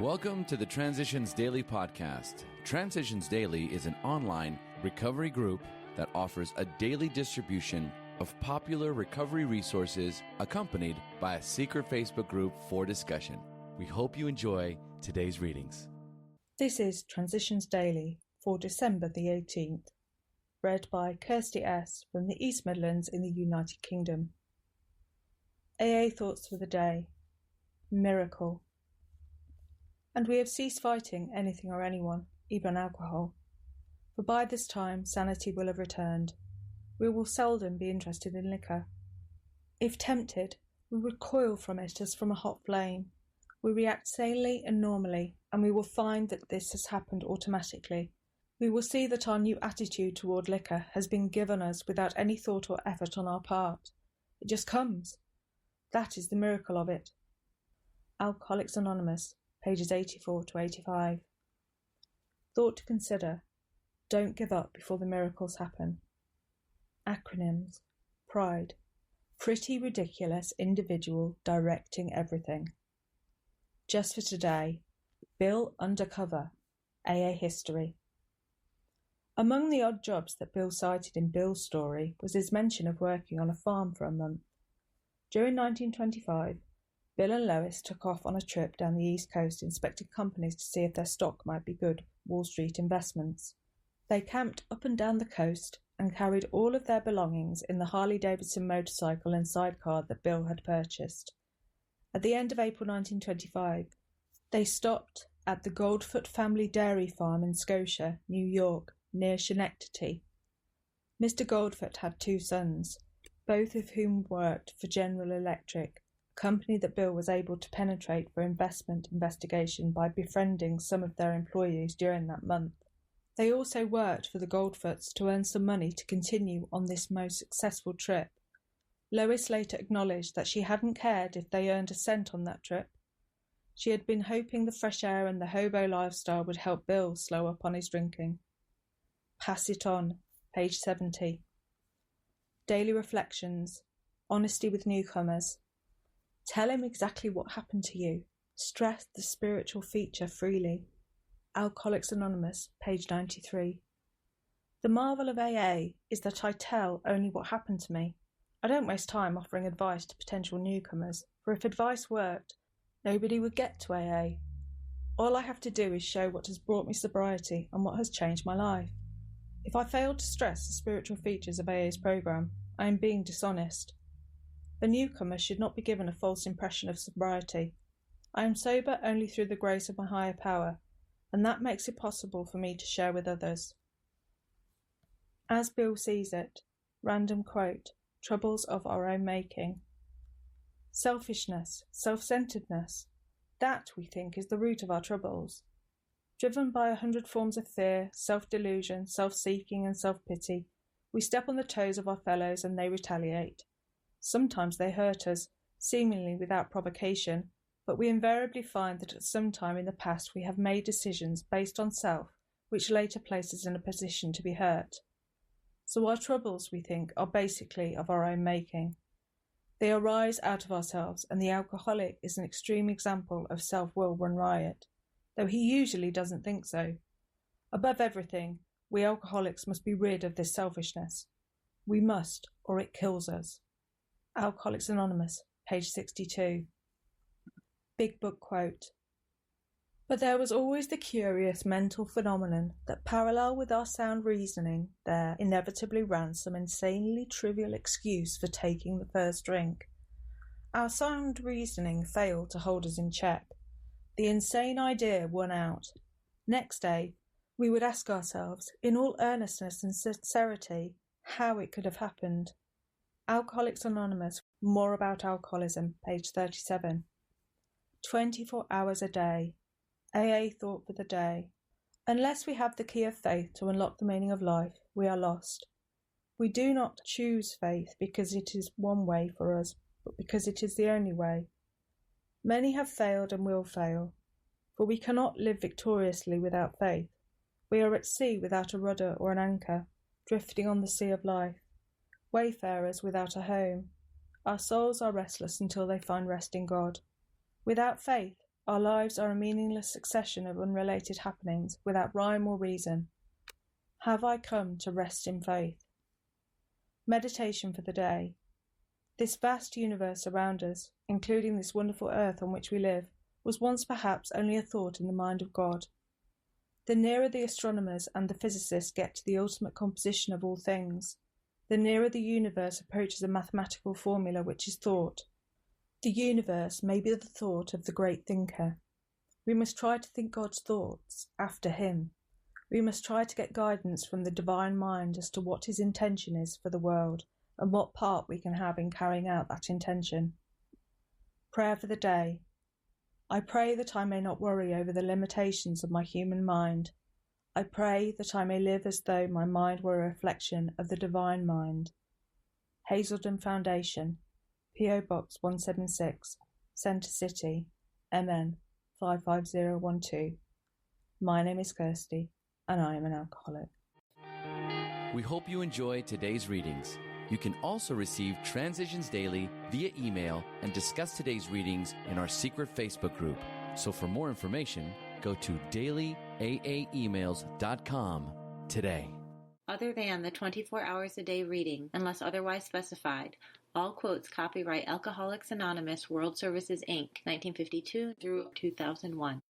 Welcome to the Transitions Daily podcast. Transitions Daily is an online recovery group that offers a daily distribution of popular recovery resources accompanied by a secret Facebook group for discussion. We hope you enjoy today's readings. This is Transitions Daily for December the 18th, read by Kirsty S. from the East Midlands in the United Kingdom. AA Thoughts for the Day. Miracle. And we have ceased fighting anything or anyone, even alcohol. For by this time sanity will have returned. We will seldom be interested in liquor. If tempted, we recoil from it as from a hot flame. We react sanely and normally, and we will find that this has happened automatically. We will see that our new attitude toward liquor has been given us without any thought or effort on our part. It just comes. That is the miracle of it. Alcoholics Anonymous, pages 84 to 85. Thought to consider. Don't give up before the miracles happen. Acronyms. Pride. Pretty ridiculous individual directing everything. Just for today. Bill Undercover. AA History. Among the odd jobs that Bill cited in Bill's story was his mention of working on a farm for a month. During 1925, Bill and Lois took off on a trip down the East Coast inspecting companies to see if their stock might be good Wall Street investments. They camped up and down the coast and carried all of their belongings in the Harley-Davidson motorcycle and sidecar that Bill had purchased. At the end of April 1925, they stopped at the Goldfoot family dairy farm in Scotia, New York, near Schenectady. Mr. Goldfoot had two sons, both of whom worked for General Electric, a company that Bill was able to penetrate for investment investigation by befriending some of their employees during that month. They also worked for the Goldfoots to earn some money to continue on this most successful trip. Lois later acknowledged that she hadn't cared if they earned a cent on that trip. She had been hoping the fresh air and the hobo lifestyle would help Bill slow up on his drinking. Pass it on, page 70. Daily Reflections. Honesty with newcomers. Tell him exactly what happened to you. Stress the spiritual feature freely. Alcoholics Anonymous, page 93. The marvel of AA is that I tell only what happened to me. I don't waste time offering advice to potential newcomers, for if advice worked, nobody would get to AA. All I have to do is show what has brought me sobriety and what has changed my life. If I fail to stress the spiritual features of AA's program, I am being dishonest. A newcomer should not be given a false impression of sobriety. I am sober only through the grace of my higher power, and that makes it possible for me to share with others. As Bill sees it, random quote, troubles of our own making. Selfishness, self-centeredness, that we think is the root of our troubles. Driven by 100 forms of fear, self-delusion, self-seeking and self-pity, we step on the toes of our fellows and they retaliate. Sometimes they hurt us, seemingly without provocation, but we invariably find that at some time in the past we have made decisions based on self, which later places us in a position to be hurt. So our troubles, we think, are basically of our own making. They arise out of ourselves, and the alcoholic is an extreme example of self-will run riot, though he usually doesn't think so. Above everything, we alcoholics must be rid of this selfishness. We must, or it kills us. Alcoholics Anonymous, page 62. Big Book quote. But there was always the curious mental phenomenon that parallel with our sound reasoning, there inevitably ran some insanely trivial excuse for taking the first drink. Our sound reasoning failed to hold us in check. The insane idea won out. Next day, we would ask ourselves, in all earnestness and sincerity, how it could have happened. Alcoholics Anonymous, more about alcoholism, page 37. 24 hours a day. AA Thought for the Day. Unless we have the key of faith to unlock the meaning of life, we are lost. We do not choose faith because it is one way for us, but because it is the only way. Many have failed and will fail, for we cannot live victoriously without faith. We are at sea without a rudder or an anchor, drifting on the sea of life, wayfarers without a home. Our souls are restless until they find rest in God. Without faith, Our lives are a meaningless succession of unrelated happenings without rhyme or reason. Have I come to rest in faith? Meditation for the day. This vast universe around us, including this wonderful earth on which we live, was once perhaps only a thought in the mind of God. The nearer the astronomers and the physicists get to the ultimate composition of all things, the nearer the universe approaches a mathematical formula which is thought. The universe may be the thought of the great thinker. We must try to think God's thoughts after him. We must try to get guidance from the divine mind as to what his intention is for the world and what part we can have in carrying out that intention. Prayer for the day. I pray that I may not worry over the limitations of my human mind. I pray that I may live as though my mind were a reflection of the divine mind. Hazelden Foundation, P.O. Box 176, Centre City, MN 55012. My name is Kirsty, and I am an alcoholic. We hope you enjoyed today's readings. You can also receive Transitions Daily via email and discuss today's readings in our secret Facebook group. So for more information, go to dailyaaemails.com today. Other than the 24 hours a day reading, unless otherwise specified, all quotes copyright Alcoholics Anonymous World Services, Inc., 1952 through 2001.